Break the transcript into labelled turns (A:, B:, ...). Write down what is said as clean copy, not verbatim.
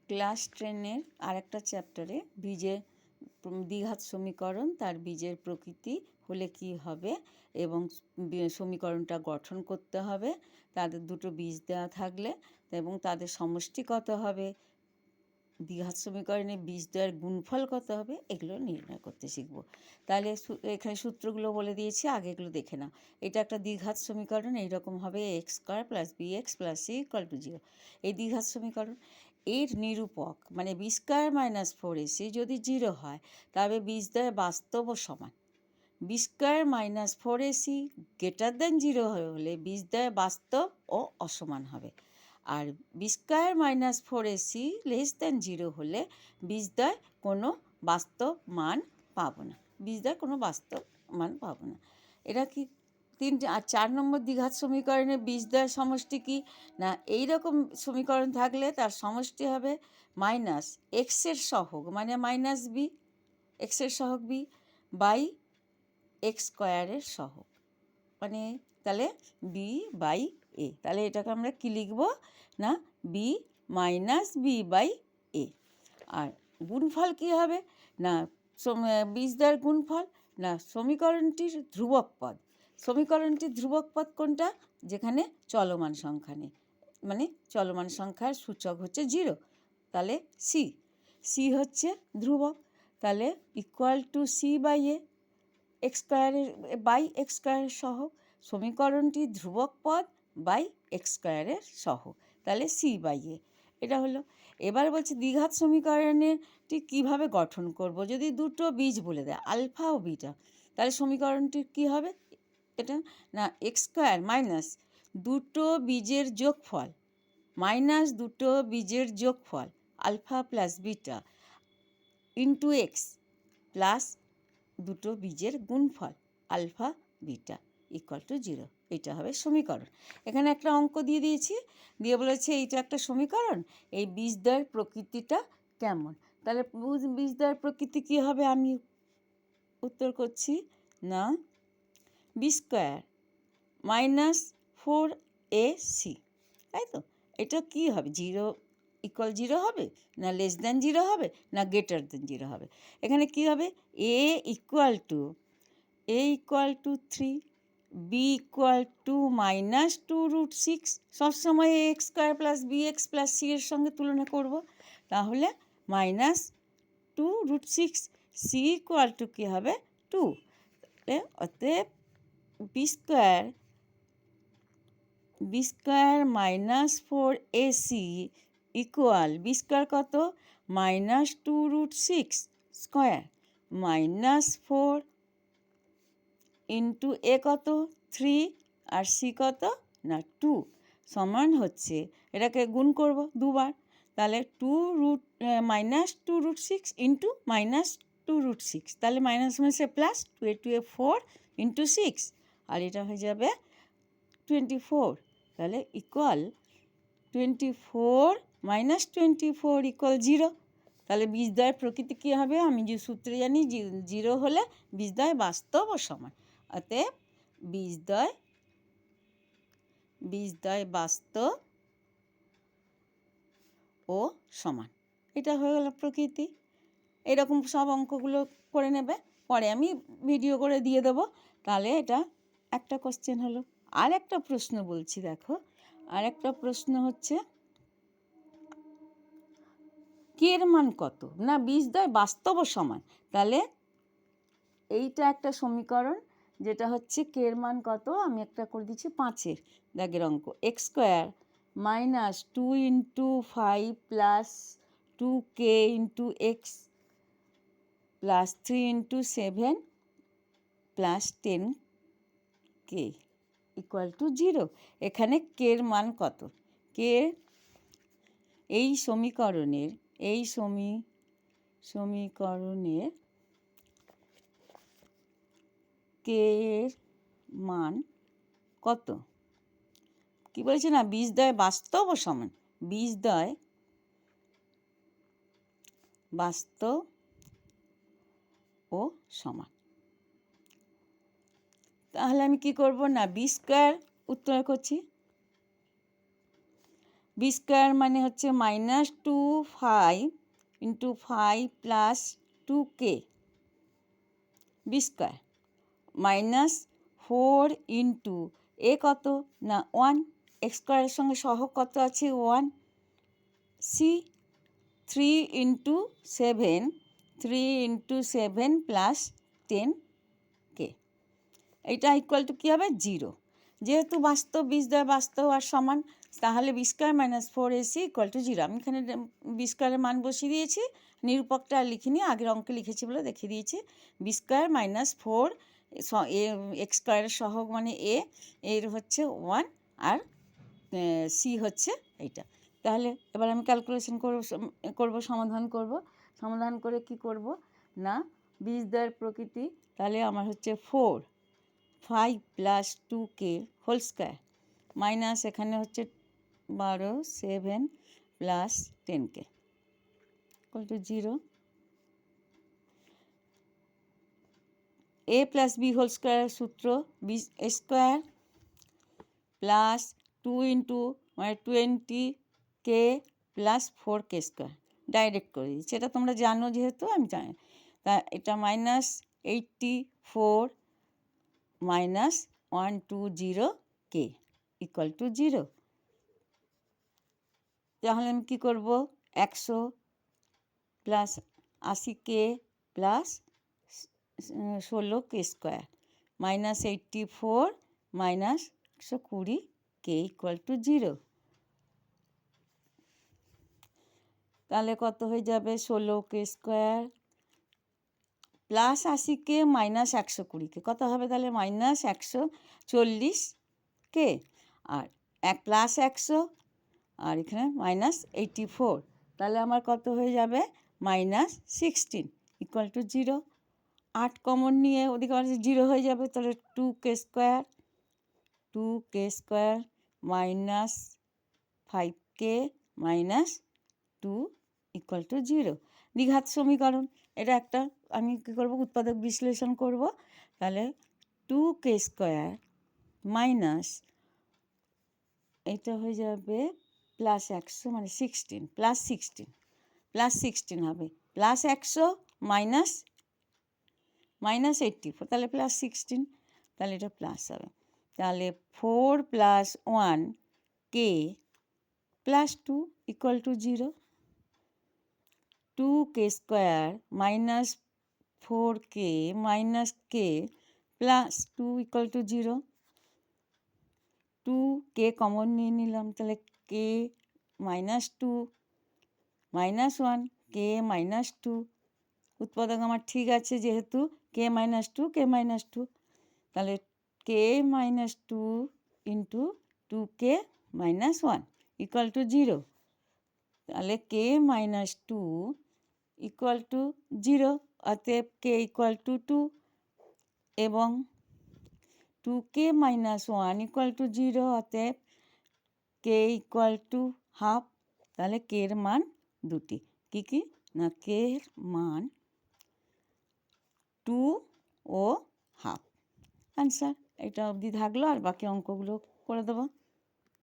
A: Class 10-এর আরেকটা চ্যাপ্টারে বীজের দ্বিঘাত সমীকরণ, তার বীজের প্রকৃতি হলে কি হবে এবং সমীকরণটা গঠন করতে হবে, তাদের দুটো বীজ দেওয়া থাকলে এবং তাদের সমষ্টি কত হবে, দ্বিঘাত সমীকরণে বীজদ্বয়ের গুণফল কত হবে, এগুলো নির্ণয় করতে শিখব। তাহলে এখানে সূত্রগুলো বলে দিয়েছি, আগে এগুলো দেখে নাও। এটা একটা দ্বিঘাত সমীকরণ, এইরকম হবে x square plus B x plus c equal to 0। এই দ্বিঘাত সমীকরণ, এর নিরূপক মানে বি স্কোয়ার মাইনাস 4ac যদি 0 হয় তবে বীজদ্বয় বাস্তব ও সমান। B square minus 4ac greater than 0 হলে বীজদ্বয় বাস্তব ও অসমান হবে। আর B square minus 4ac less than 0 হলে বীজদ্বয় কোনো বাস্তব মান পাবো না, বীজদ্বয় কোনো বাস্তব মান পাবো না। এটা কি 3 আর 4 নম্বর দ্বিঘাত সমীকরণে বীজদ্বয়ের সমষ্টি কি না, এই রকম সমীকরণ থাকলে তার সমষ্টি হবে মাইনাস এক্সের সহগ মানে মাইনাস বি, এক্সের সহগ বি বাই এক্স স্কোয়ারের সহগ মানে তাহলে বি বাই এ। তাহলে এটাকে আমরা কি লিখব না, বি মাইনাস বি বাই এ। আর গুণফল কি হবে না, বীজদ্বয়ের গুণফল না সমীকরণটির ধ্রুবক পদ। সমীকরণটির ধ্রুবক পদ কোনটা, যেখানে চলমান সংখ্যা নেই, মানে চলমান সংখ্যার সূচক হচ্ছে 0, তাহলে সি, সি হচ্ছে ধ্রুবক, তাহলে equal to c by a, x স্কোয়ারের বাই এক্স স্কোয়ারের সহগ, সমীকরণটি ধ্রুবক পদ বাই এক্স স্কোয়ারের সহগ, তাহলে সি বাই এ। এটা হলো। এবার বলছে দ্বিঘাত সমীকরণটি কীভাবে গঠন করব, যদি দুটো বীজ বলে দেয় আলফা ও বিটা, তাহলে সমীকরণটি কী হবে, এটা না এক্স স্কোয়ার মাইনাস দুটো বীজের যোগফল মাইনাস দুটো বীজের যোগফল alpha plus beta into x plus দুটো বীজের গুণফল আলফা বিটা ইকুয়াল টু 0। এটা হবে সমীকরণ। এখানে একটা অঙ্ক দিয়ে দিয়েছি, দিয়ে বলেছে এইটা একটা সমীকরণ, এই বীজদ্বয়ের প্রকৃতিটা কেমন। তাহলে বীজদ্বয়ের প্রকৃতি কী হবে, আমি উত্তর করছি না বি স্কোয়ার মাইনাস 4ac, তাই তো। এটা কী হবে, 0 ইকুয়াল 0 হবে না লেস দ্যান 0 হবে না গ্রেটার দেন 0 হবে। এখানে কি হবে, A equal to 3, B equal to minus 2√6, সবসময় X square plus B x plus C এর সঙ্গে তুলনা করব, তাহলে মাইনাস 2√6, সি ইকুয়াল টু কী হবে 2, অতএব বি স্কোয়ার মাইনাস 4ac ইকুয়াল বি স্কোয়ার কত minus 2√6 square minus 4 into A কত 3 আর সি কত না 2 সমান হচ্ছে, এটাকে গুণ করব দুবার, তাহলে মাইনাস 2√6 ইন্টু মাইনাস 2√6, তাহলে মাইনাস মাইনাসে প্লাস 2 2 4 ইন্টু 6, আর এটা হয়ে যাবে 24, তাহলে ইকুয়াল 24 মাইনাস 24 ইকুয়াল 0। তাহলে বীজদ্বয়ের প্রকৃতি কী হবে, আমি যে সূত্রে জানি 0 হলে বীজদ্বয় বাস্তব ও সমান, অতএব বীজদ্বয় বাস্তব ও সমান। এটা হয়ে গেল প্রকৃতি। এরকম সব অঙ্কগুলো করে নেবে, পরে আমি ভিডিও করে দিয়ে দেবো। তাহলে এটা একটা কোশ্চেন হলো। আর একটা প্রশ্ন বলছি, দেখো আর একটা প্রশ্ন হচ্ছে কে এর মান কত না বীজদ্বয় বাস্তব ও সমান। তাহলে এইটা একটা সমীকরণ, যেটা হচ্ছে কে এর মান কত, আমি একটা করে দিচ্ছি 5-এর দাগের অঙ্ক, x square minus 2 into 5 plus 2k into x plus 3 into 7 plus 10k equal to 0। এখানে কে এর মান কত, কে এই সমীকরণের কে এর মান কত, কি বলছে না বীজদ্বয় বাস্তব ও সমান, বীজদ্বয় বাস্তব ও সমান। তাহলে আমি কি করব না বি স্কোয়ার উত্তর করছি, বি স্কোয়ার মানে হচ্ছে -2 into 5 plus 2k B square -4 into A কত না 1, এক্স স্কোয়ারের সঙ্গে সহগ কত আছে 1, সি 3 ইন্টু 7 প্লাস 10k, এটা ইকুয়াল টু কী হবে 0। যেহেতু বাস্তব বীজ দ্বয় বাস্তব আর সমান, তাহলে B square -4ac equal to 0। আমি এখানে বি স্কোয়ারের মান বসিয়ে দিয়েছি, নিরূপকটা আর লিখিনি, আগের অঙ্কে লিখেছি বলে দেখিয়ে দিয়েছি। বি স্কোয়ার -4 এক্স স্কোয়ারের সহগ মানে এর হচ্ছে 1 আর সি হচ্ছে এইটা। তাহলে এবার আমি ক্যালকুলেশন করব, সমাধান করে কি করব না বীজদ্বয়ের প্রকৃতি, তাহলে আমার হচ্ছে 5 plus 2k whole square minus এখানে হচ্ছে 12 7 plus 10k equal to 0। A plus b whole স্কোয়ারের সূত্র বি স্কোয়ার প্লাস 2 ইন্টু মানে 20k plus 4k square, direct করে দিচ্ছি, এটা তোমরা জানো যেহেতু আমি জানি। তা এটা -84 -120k ইকুয়াল টু 0। তাহলে আমি কী করব 100 plus 80k plus 16k square -84 -120k equal to 0। তাহলে কত হয়ে যাবে 16k square plus 80k minus 120k কত হবে, তাহলে -140k আর প্লাস 100 আর এখানে -84, তাহলে আমার কত হয়ে যাবে -16 ইকুয়াল টু 0। 8 কমন নিয়ে ওদিকে 0 হয়ে যাবে, তাহলে 2k square minus 5k minus 2 equal to 0। দ্বিঘাত সমীকরণ, এটা একটা আমি কী করবো উৎপাদক বিশ্লেষণ করব। তাহলে 2k স্কোয়ার মাইনাস এটা হয়ে যাবে প্লাস 100 মানে 16 প্লাস 16 হবে প্লাস 100 -84, তাহলে প্লাস 16, তাহলে এটা প্লাস হবে। তাহলে 4 plus 1k plus 2 equal to 0। 2k square minus 4k minus k plus 2 equal to 0। 2k common নিয়ে নিলাম, তাহলে k -2 -1 k -2, উৎপাদক আমার ঠিক আছে যেহেতু k -2 k -2, তাহলে k -2 into 2k -1 equal to 0। তাহলে k -2 ইকুয়াল টু 0, অতএব k ইকুয়াল টু 2 এবং 2k -1 ইকুয়াল টু 0, অতএব k ইকুয়াল টু হাফ। তাহলে k এর মান দুটি, কী না k এর মান 2 ও হাফ। আনসার এটা অবধি থাকলো, আর বাকি অঙ্কগুলো করে দেবো।